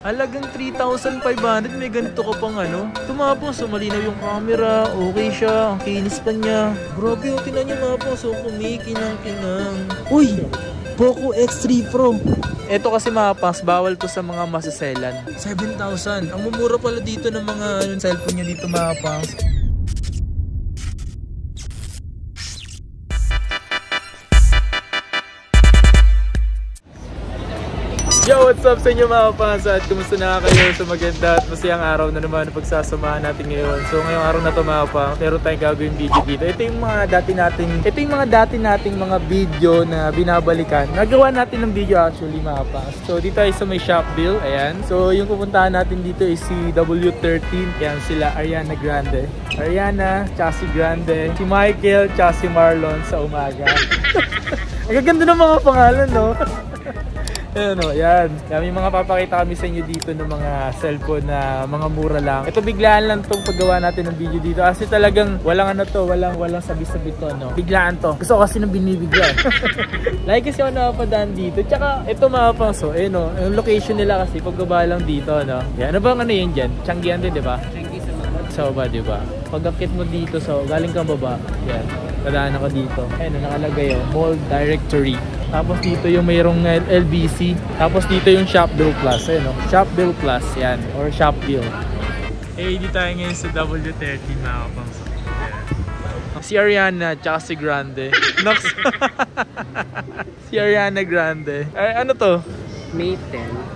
Halagang 3,500, may ganito ka pang ano. Tumapos, so malinaw yung camera, okay siya, ang kinis pa niya. Grabe, yung tinan niyo mga po, so kumikinang-kinang. Uy! Poco X3 Pro. Ito kasi mga pangs, bawal to sa mga masaselan. 7,000. Ang mumura pala dito ng mga cellphone niya dito mga pangs. Yo, what's up sa inyo mga pangs? At kumusta na kayo sa maganda at masayang araw na naman na pagsasamahan natin ngayon. So ngayong araw na to mga pangs, meron tayong gagawin video dito. Ito yung mga dati nating mga video na binabalikan. Nagawa natin ng video actually mga pangs. So dito ay sa may Shopville, ayan. So yung pupuntahan natin dito is si W13. Yan sila, Ariana Grande. Ariana, tsaka si Grande. Si Michael, tsaka si Marlon sa umaga. Ang gaganda ng mga pangalan, no? Ayan o, yan. May mga papakita kami sa inyo dito ng mga cellphone na mga mura lang. Ito biglaan lang itong paggawa natin ng video dito. Kasi talagang walang ano to, walang sabi-sabi to, no? Biglaan to. Gusto ko kasi nang binibigla. Like kasi ako nakapadaan dito. Tsaka ito mga pangso, eh no, yung location nila kasi pagbaba lang dito, no? Yan, ano bang ano yun dyan? Tianggian din, di ba? Tianggi sa baba, di ba? Pag-akit mo dito, so galing kang baba. Yan, kadaan ako dito. Ayan, nakalagay yung Mall Directory. Tapos dito yung mayroong LBC. Tapos dito yung Shopville Plus. Ayun, no? Shopville Plus, yan. Or Shopville. Eh, hindi tayo ngayon sa W13 mga kapangso. Si Ariana, tsaka si Grande. Nox. Si Ariana Grande. Ay, ano to?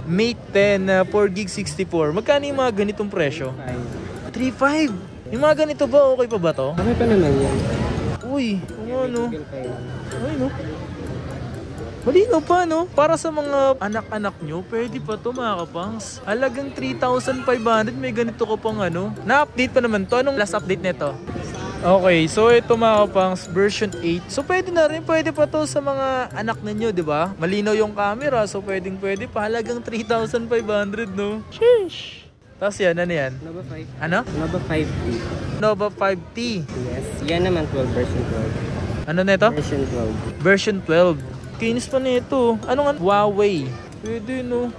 Mate 10 4GB 64. Magkano yung mga ganitong presyo? 3.5. Yung mga ganito ba, okay pa ba to? Okay pa naman yan. Uy, ano? Ay, no? Malino pa, no? Para sa mga anak-anak nyo, pwede pa to mga kapangs. Halagang 3,500, may ganito ko pang ano. Na-update pa naman to. Anong last update nito? Okay, so ito mga kapangs, version 8. So pwede na rin, pwede pa to sa mga anak ninyo, di ba? Malinaw yung camera, so pwede pa. Halagang 3,500, no? Sheesh! Tapos yan, ano yan? Nova 5. Ano? Nova 5T. Nova 5T. Yes. Yan naman 12, version 12. Ano na ito? Version 12. Version 12. Kinis pa nito. Ano nga? Huawei. Pwede, no?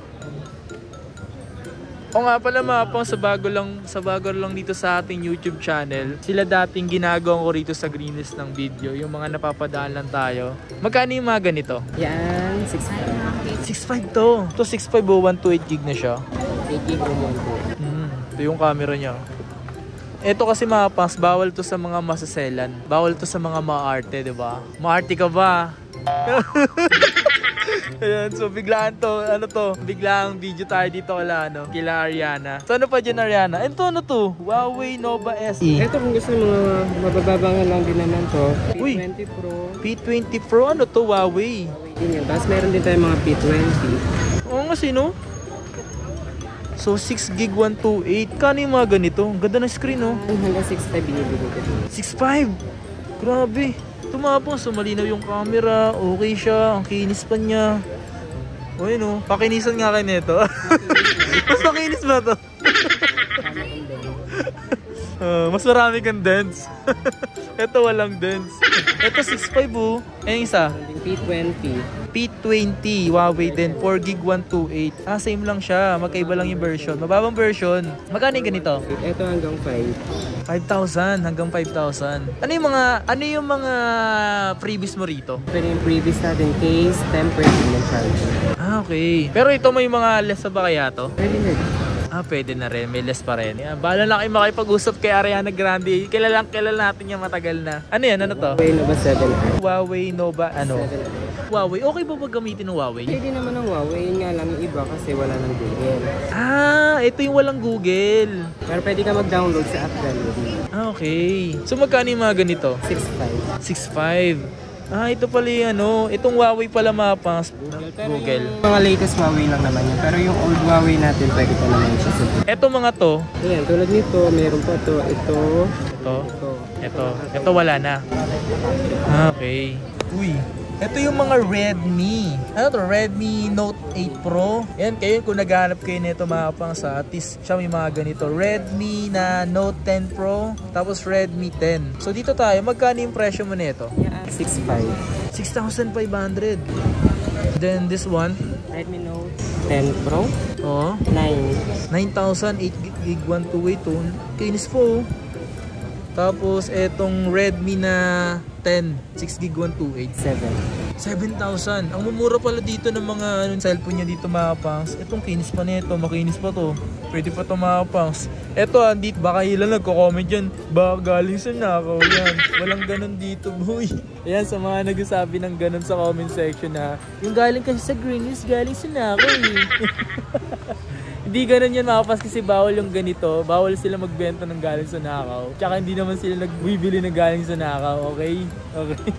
O nga pala mga pang, sa bago lang dito sa ating YouTube channel. Sila dating ginagawa ko rito sa greenlist ng video. Yung mga napapadaan lang tayo. Magkano yung mga ganito? Yan, 6.5. 6.5 to. Ito 6.5 o 128GB na siya. 8GB o 128. Ito yung camera niya. Ito kasi mga pangs, bawal to sa mga masaselan. Bawal to sa mga maarte, diba? Maarte ka ba? Ayan, so biglaan to, biglang video tayo dito kila Ariana. So ano pa dyan Ariana? Ito ano to? Huawei Nova SE. Ito kung gusto mga mabababangan lang din naman to. Uy, P20 Pro. P20 Pro, ano to? Huawei. Din yan. Tapos meron din tayong mga P20. Oo nga sino? So 6GB 128. Kano yung mga ganito? Ang ganda ng screen, no? Hanggang 6.5 binibigay ko. 6.5? Grabe. Tumapos, so malinaw yung camera, okay siya, ang kinis pa niya. O yun o, pakinisan nga kayo nito. Mas makinis ba to? Mas marami kang dents. Ito walang dents. Ito 6.5 o. Eh yung isa? P20 Huawei din, 4GB 128. Same lang siya, magkaiba lang yung version. Mababang version. Magkano yung ganito? Ito hanggang 5,000 hanggang 5,000. Ano yung mga freebies mo rito? Pero yung previous natin case, tempered and charger. Okay. Pero ito may mga less ba kaya to? Pwede na. Pwede na rin. May less pa rin. Bahala na kayo makipag-usap kay Ariana Grande. Kilala natin yan matagal na. Ano yan? Ano to? Huawei Nova 7. Huawei Nova, ano? 7. Huawei. Okay ba gamitin ng Huawei? Pwede naman ng Huawei. Nga lang yung iba kasi wala ng Google. Ito yung walang Google. Pero pwede ka mag-download sa app gallery. Okay. So magkano yung mga ganito? 6.5. 6.5. Ito pala yung itong Huawei pala mapas. Google. Yung mga latest Huawei lang naman yun. Pero yung old Huawei natin, pwede pa naman siya sa Google. Ito mga to. Ayan, tulad nito, meron pa to. Ito wala na. Okay. Uy. Ito yung mga Redmi. Ano to? Redmi Note 8 Pro. Yan, kayo kung naghahanap kayo nito mga pang sa atis, siya may mga ganito. Redmi na Note 10 Pro, tapos Redmi 10. So dito tayo, magkano yung presyo mo nito? 6.5. 6,500. Then this one? Redmi Note 10 Pro. Oo. 9. 9,000, 8 gig 128 to. Kinis po. Tapos etong Redmi na 10, 6 gig 128. 7,000. Ang mumura pala dito ng mga cellphone niya dito mga pangs. Etong kinis pa nito, makinis pa to. Pwede pa to mga pangs. Eto andit, baka ilan nagko-comment dyan. Baka galing sa nakaw yan. Walang ganun dito boy. Ayan sa mga nagsasabi ng ganun sa comment section na yung galing kasi sa green is galing sa nakaw eh. Hindi ganun yan mga pas kasi bawal yung ganito. Bawal sila magbenta ng galing sa nakaw. Tsaka hindi naman sila nagbibili ng galing sa nakaw. Okay? Okay.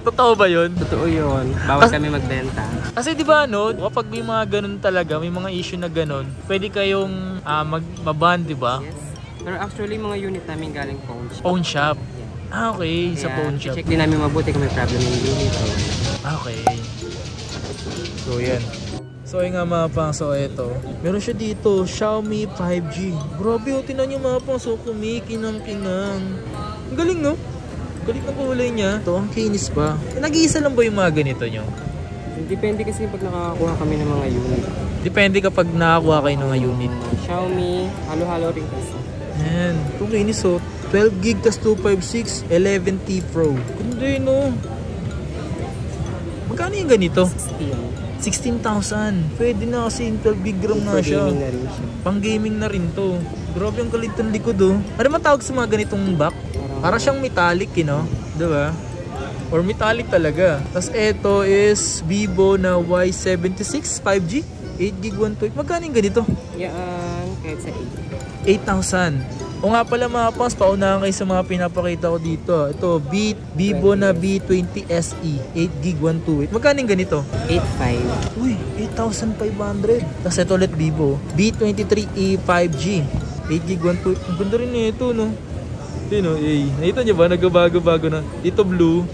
Totoo ba yun? Totoo yun. Bawal kami magbenta. Kasi di ba no, kapag may mga ganun talaga, may mga issue na ganun, pwede kayong maban, di ba? Yes. Pero actually mga unit namin galing phone shop. Phone shop? Yeah. Ah, okay. Sa phone shop. Check din namin mabuti kung may problem yung unit. Okay. So yan. So ayun nga mga pang, so eto. Meron siya dito, Xiaomi 5G. Grabe o, tinan nyo mga pang, so kumikinang-kinang. Ang galing no? Galing ng kulay niya. Ito, ang kinis pa. Nag-iisa lang ba yung mga ganito nyo? Depende kasi pag nakakakuha kami ng mga unit. Depende kapag nakakuha kayo ng mga unit. Xiaomi, halo-halo rin kasi. Ayan, itong kinis o. 12 gig tas 256, 11T Pro. Hindi no. Magkano yung ganito? 16,000. Pwede na kasi yung 12 gig RAM na siya. Gaming na rin siya. Pang gaming na rin to. Grabe ang kalit ng likod oh. Ano man tawag sa mga ganitong back? Para siyang metallic, you know? Diba? Or metallic talaga. Tapos ito is Vivo na Y76 5G. 8 gig 128. Magkano yung ganito? Yan, kahit sa 8. 8,000. O nga pala mga pas, paunahan kayo sa mga pinapakita ko dito. Ito, Vivo na B20 SE. 8 gig 128. Magkano yung ganito? 8.5. Uy, 8,500. Tapos ito ulit Vivo. B23e 5G. 8 gig 128. Ang ganda rin ito, no? Ito, no? Nakita nyo ba? Nagbabago-bago na. Dito blue.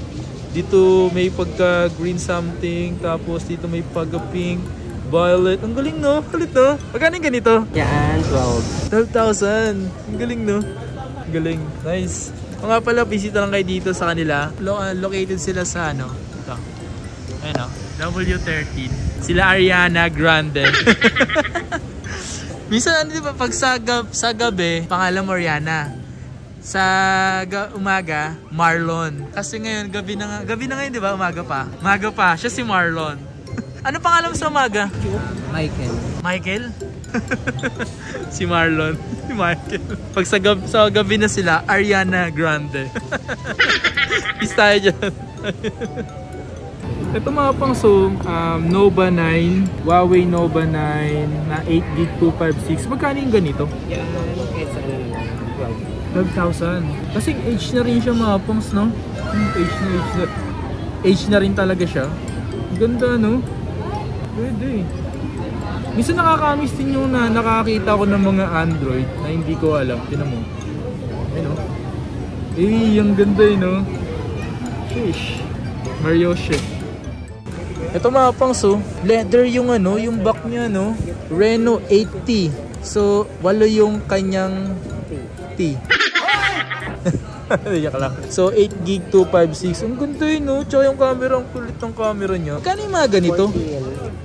Dito may pagka green something. Tapos dito may pagka pink. Violet. Ang galing, no? Galit, no? Magkano yung ganito? Yan, 12,000. Ang galing, no? Ang galing. Nice. O nga pala, bisita lang kayo dito sa kanila. Located sila sa ano? Ito. Ayun, no? W13. Sila Ariana Grande. Minsan, ano diba, pag sa gabi, pangalan mo Ariana. Sa umaga, Marlon. Kasi ngayon, gabi na ngayon, di ba? Umaga pa. Siya si Marlon. Ano pangalan mo sa umaga? Michael? Si Marlon. Si Michael. Pag sa gabi na sila, Ariana Grande. Peace tayo dyan. Ito mga pang Zoom, Nova 9, Huawei Nova 9 na 8 gig 256. Magkano yung ganito? Yan, kahit sa 12,000. Kasi age na rin siya mga pangs, no? Age na rin talaga siya. Ganda, no? Pwede. Minsan nakakamiss din yung nakakita ko ng mga Android na hindi ko alam. Tinan mo. Ayun, no? Ang ganda, no? Sheesh. Mario shit. Ito mga pangs, leather yung ano, yung back niya, no? Reno 8T. So, 8 yung kanyang T. So 8 gig 256. Ang ganda yun, no? Tsaka yung camera, ang kulit ng camera niya. Kano yung mga ganito?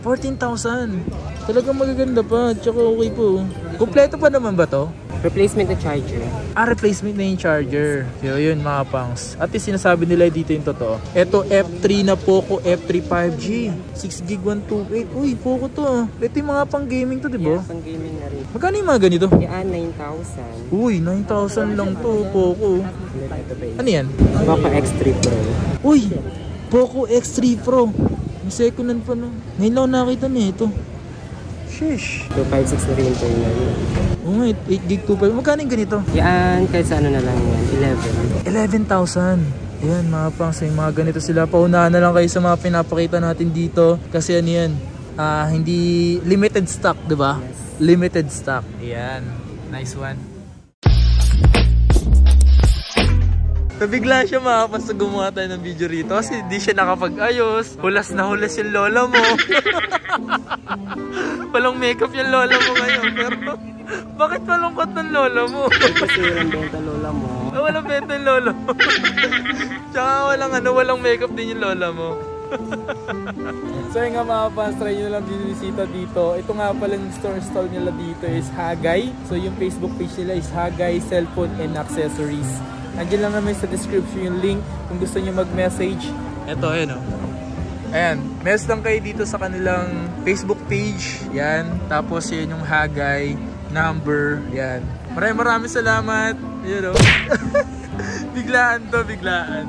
14,000. Talagang magaganda pa. Tsaka okay po. Kompleto pa naman ba to? replacement na charger. Replacement na yung charger. So yun mga pangs. At least sinasabi nila dito yung totoo. Ito F3 na Poco F3 5G. 6 gig 128. Uy, Poco to. Ito yung mga pang gaming to, diba? Yeah, pang gaming na rin. Magkano yung mga ganito? Yan, 9,000. Uy, 9,000 lang to, Poco. Ano yan? Poco X3 Pro. Uy, Poco X3 Pro. May second hand pa no. Ngayon lang nakita niya ito. Sheesh. 256 na rin po yun. Oo nga, 8 gig 2.5. Magkano yung ganito? Yan, kahit sa ano na lang yan. 11,000. Ayan mga pangs, yung mga ganito sila. Paunahan na lang kayo sa mga pinapakita natin dito. Kasi ano yan, hindi limited stock, diba? Yes. Limited stock. Ayan. Nice one. Nabigla siya makapas na gumawa tayo ng video rito kasi hindi siya nakapag-ayos. Hulas na hulas yung lola mo. Walang makeup yung lola mo ngayon. Pero bakit malungkot ng lola mo? Kasi walang benta lola mo. Walang benta yung lola mo. Tsaka walang makeup din yung lola mo. So yun nga mga fans, try nyo lang binisita dito. Ito nga pala yung store stall nila dito is Hagay. So yung Facebook page nila is Hagay Cellphone and Accessories. Andiyan lang naman sa description yung link kung gusto nyo mag-message. Ito, ayan o. Ayan, message lang kayo dito sa kanilang Facebook page. Yan, tapos yun yung Hagay number. Yan. Maraming salamat. Ayan o. Biglaan to, biglaan.